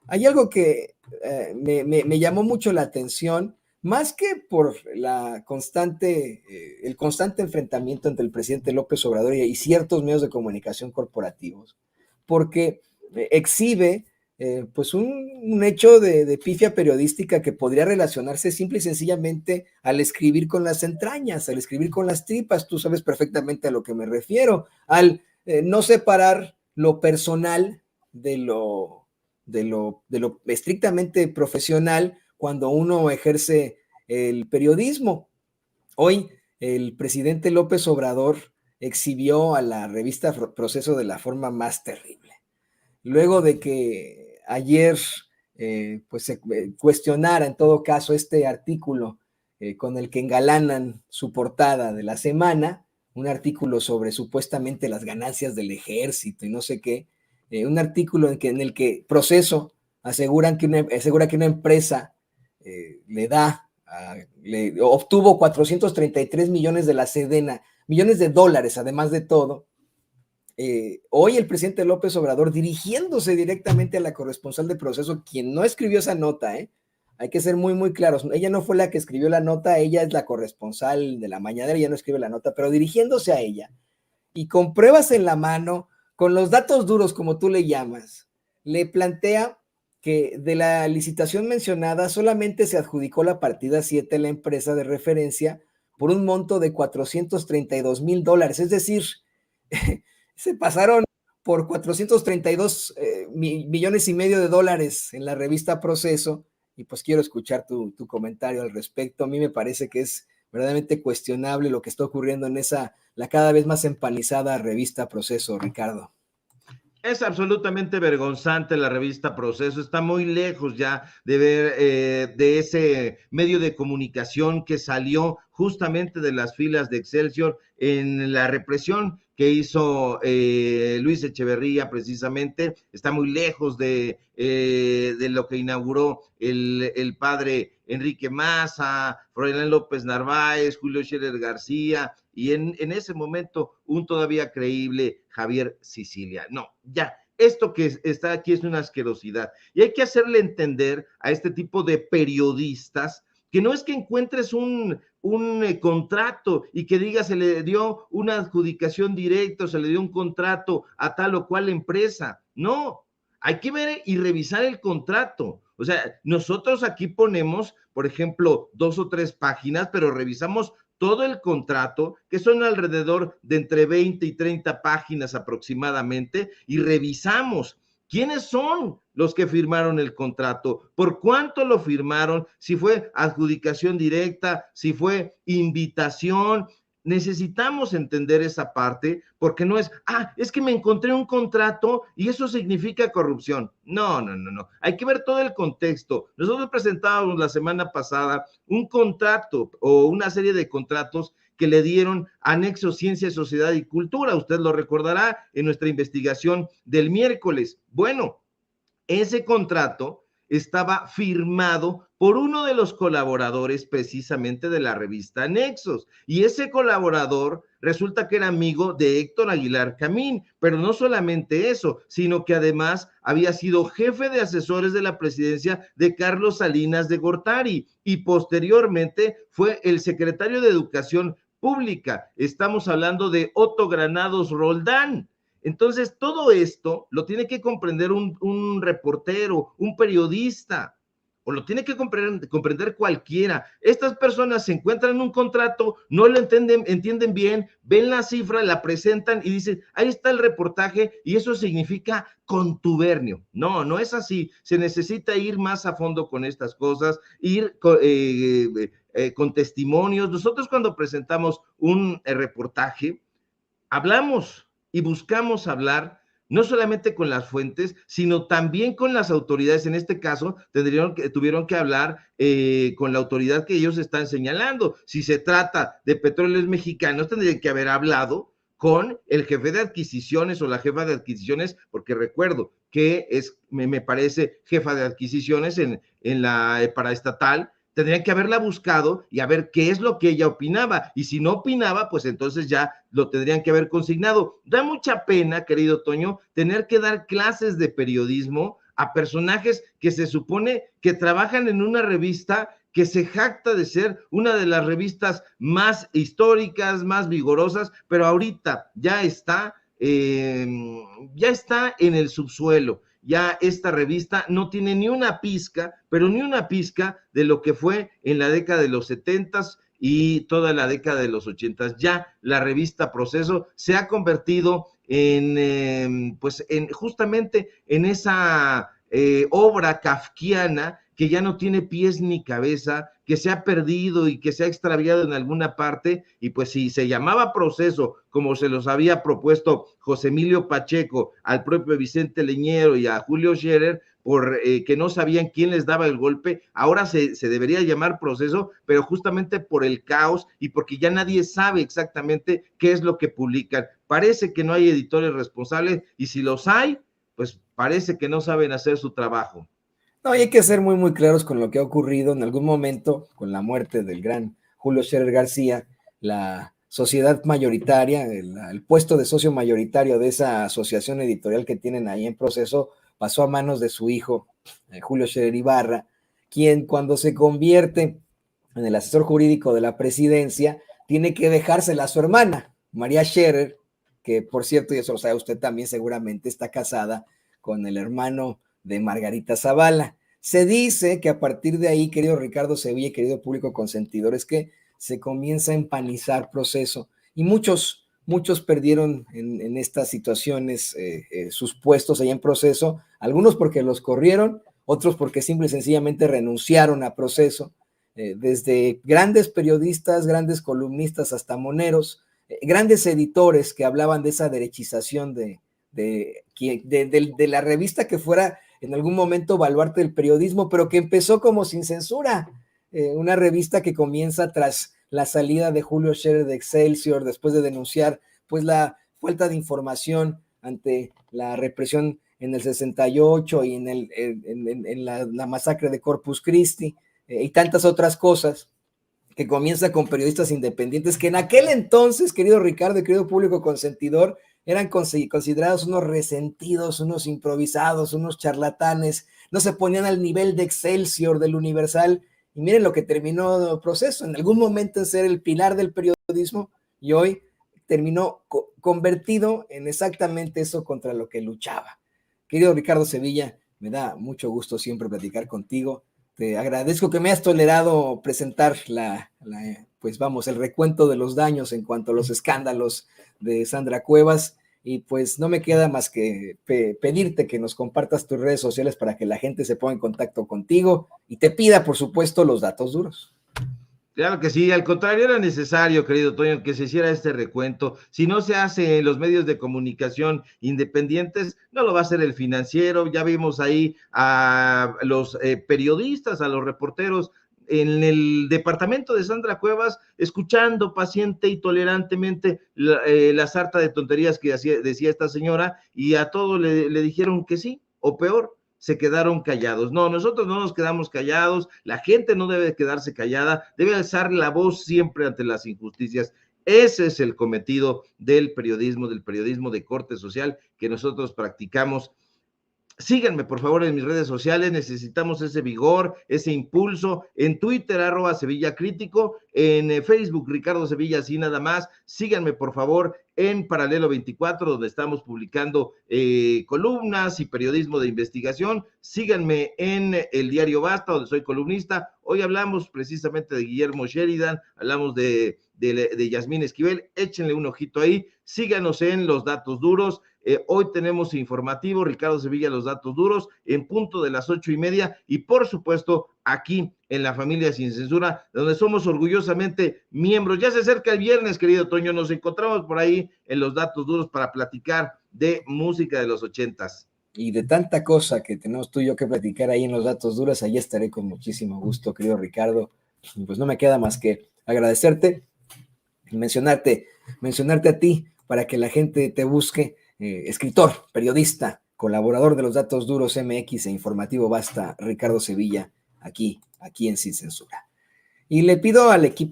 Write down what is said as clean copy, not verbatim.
hay algo que me llamó mucho la atención, más que por el constante enfrentamiento entre el presidente López Obrador y ciertos medios de comunicación corporativos, porque exhibe pues un hecho de pifia periodística que podría relacionarse simple y sencillamente al escribir con las entrañas, al escribir con las tripas. Tú sabes perfectamente a lo que me refiero, al no separar lo personal de lo estrictamente profesional cuando uno ejerce el periodismo. Hoy el presidente López Obrador exhibió a la revista Proceso de la forma más terrible. Luego de que ayer pues se cuestionara en todo caso este artículo con el que engalanan su portada de la semana, un artículo sobre supuestamente las ganancias del ejército y no sé qué, un artículo en el que Proceso asegura que una empresa obtuvo 433 millones de la Sedena, millones de dólares, además de todo. Hoy el presidente López Obrador, dirigiéndose directamente a la corresponsal de Proceso, quien no escribió esa nota, hay que ser muy, muy claros, ella no fue la que escribió la nota, ella es la corresponsal de la mañanera, ella no escribe la nota, pero dirigiéndose a ella, y con pruebas en la mano, con los datos duros, como tú le llamas, le plantea que de la licitación mencionada solamente se adjudicó la partida 7 a la empresa de referencia por un monto de $432,000, es decir, se pasaron por 432 millones y medio de dólares en la revista Proceso, y pues quiero escuchar tu comentario al respecto. A mí me parece que es verdaderamente cuestionable lo que está ocurriendo en la cada vez más empanizada revista Proceso, Ricardo. Es absolutamente vergonzante la revista Proceso, está muy lejos ya de ver de ese medio de comunicación que salió justamente de las filas de Excelsior en la represión que hizo Luis Echeverría precisamente, está muy lejos de lo que inauguró el padre Enrique Massa, Froilán López Narváez, Julio Scherer García, y en ese momento un todavía creíble Javier Sicilia. No, ya, esto que está aquí es una asquerosidad. Y hay que hacerle entender a este tipo de periodistas que no es que encuentres un contrato y que diga se le dio una adjudicación directa, se le dio un contrato a tal o cual empresa. No, hay que ver y revisar el contrato. O sea, nosotros aquí ponemos, por ejemplo, 2 o 3 páginas, pero revisamos todo el contrato, que son alrededor de entre 20 y 30 páginas aproximadamente, y revisamos quiénes son los que firmaron el contrato, por cuánto lo firmaron, si fue adjudicación directa, si fue invitación. Necesitamos entender esa parte, porque no es, es que me encontré un contrato y eso significa corrupción. No. Hay que ver todo el contexto. Nosotros presentábamos la semana pasada un contrato o una serie de contratos que le dieron anexo Ciencia, Sociedad y Cultura. Usted lo recordará en nuestra investigación del miércoles. Bueno, ese contrato estaba firmado por uno de los colaboradores precisamente de la revista Nexos, y ese colaborador resulta que era amigo de Héctor Aguilar Camín, pero no solamente eso, sino que además había sido jefe de asesores de la presidencia de Carlos Salinas de Gortari, y posteriormente fue el secretario de Educación Pública. Estamos hablando de Otto Granados Roldán. Entonces, todo esto lo tiene que comprender un reportero, un periodista, o lo tiene que comprender cualquiera. Estas personas se encuentran en un contrato, no lo entienden bien, ven la cifra, la presentan y dicen, ahí está el reportaje, y eso significa contubernio. No es así. Se necesita ir más a fondo con estas cosas, ir con testimonios. Nosotros cuando presentamos un reportaje, hablamos y buscamos hablar no solamente con las fuentes, sino también con las autoridades. En este caso, tuvieron que hablar con la autoridad que ellos están señalando. Si se trata de Petróleos Mexicanos, tendrían que haber hablado con el jefe de adquisiciones o la jefa de adquisiciones, porque recuerdo que me parece jefa de adquisiciones en la paraestatal. Tendrían que haberla buscado y a ver qué es lo que ella opinaba, y si no opinaba, pues entonces ya lo tendrían que haber consignado. Da mucha pena, querido Toño, tener que dar clases de periodismo a personajes que se supone que trabajan en una revista que se jacta de ser una de las revistas más históricas, más vigorosas, pero ahorita ya está en el subsuelo. Ya esta revista no tiene ni una pizca, pero ni una pizca de lo que fue en la década de los 70s y toda la década de los 80s. Ya la revista Proceso se ha convertido justamente en esa obra kafkiana que ya no tiene pies ni cabeza, que se ha perdido y que se ha extraviado en alguna parte, y pues si se llamaba Proceso, como se los había propuesto José Emilio Pacheco, al propio Vicente Leñero y a Julio Scherer, por que no sabían quién les daba el golpe, ahora se debería llamar Proceso, pero justamente por el caos y porque ya nadie sabe exactamente qué es lo que publican. Parece que no hay editores responsables, y si los hay, pues parece que no saben hacer su trabajo. No, y hay que ser muy, muy claros con lo que ha ocurrido en algún momento con la muerte del gran Julio Scherer García. La sociedad mayoritaria, el puesto de socio mayoritario de esa asociación editorial que tienen ahí en Proceso, pasó a manos de su hijo, Julio Scherer Ibarra, quien cuando se convierte en el asesor jurídico de la presidencia, tiene que dejársela a su hermana, María Scherer, que por cierto, y eso lo sabe usted también seguramente, está casada con el hermano de Margarita Zavala. Se dice que a partir de ahí, querido Ricardo Sevilla, querido público consentidor, es que se comienza a empanizar Proceso, y muchos perdieron en estas situaciones sus puestos ahí en Proceso, algunos porque los corrieron, otros porque simple y sencillamente renunciaron a Proceso, desde grandes periodistas, grandes columnistas hasta moneros, grandes editores que hablaban de esa derechización de la revista que fuera en algún momento baluarte del periodismo, pero que empezó como sin censura, una revista que comienza tras la salida de Julio Scherer de Excelsior, después de denunciar pues la falta de información ante la represión en el 68 y en la masacre de Corpus Christi, y tantas otras cosas, que comienza con periodistas independientes que en aquel entonces, querido Ricardo y querido público consentidor, eran considerados unos resentidos, unos improvisados, unos charlatanes, no se ponían al nivel de Excelsior, del Universal, y miren lo que terminó el Proceso, en algún momento en ser el pilar del periodismo, y hoy terminó convertido en exactamente eso contra lo que luchaba. Querido Ricardo Sevilla, me da mucho gusto siempre platicar contigo. Te agradezco que me hayas tolerado presentar el recuento de los daños en cuanto a los escándalos de Sandra Cuevas, y pues no me queda más que pedirte que nos compartas tus redes sociales para que la gente se ponga en contacto contigo y te pida, por supuesto, los datos duros. Claro que sí, al contrario, era necesario, querido Toño, que se hiciera este recuento. Si no se hace en los medios de comunicación independientes, no lo va a hacer el Financiero. Ya vimos ahí a los periodistas, a los reporteros en el departamento de Sandra Cuevas, escuchando paciente y tolerantemente la sarta de tonterías que decía esta señora, y a todos le dijeron que sí, o peor, se quedaron callados. No, nosotros no nos quedamos callados, la gente no debe quedarse callada, debe alzar la voz siempre ante las injusticias. Ese es el cometido del periodismo de corte social que nosotros practicamos. Síganme, por favor, en mis redes sociales. Necesitamos ese vigor, ese impulso. En Twitter, @Sevilla Crítico. En Facebook, Ricardo Sevilla, así nada más. Síganme, por favor, en Paralelo 24, donde estamos publicando columnas y periodismo de investigación. Síganme en el diario Basta, donde soy columnista. Hoy hablamos precisamente de Guillermo Sheridan, hablamos de Yasmín Esquivel. Échenle un ojito ahí. Síganos en Los Datos Duros. Hoy tenemos informativo, Ricardo Sevilla, Los Datos Duros, en punto de las 8:30, y por supuesto aquí en La Familia Sin Censura, donde somos orgullosamente miembros. Ya se acerca el viernes, querido Toño, nos encontramos por ahí en Los Datos Duros para platicar de música de los 80s. Y de tanta cosa que tenemos tú y yo que platicar ahí en Los Datos Duros, ahí estaré con muchísimo gusto, querido Ricardo. Pues no me queda más que agradecerte y mencionarte a ti para que la gente te busque. Escritor, periodista, colaborador de Los Datos Duros MX e Informativo Basta, Ricardo Sevilla, aquí en Sin Censura. Y le pido al equipo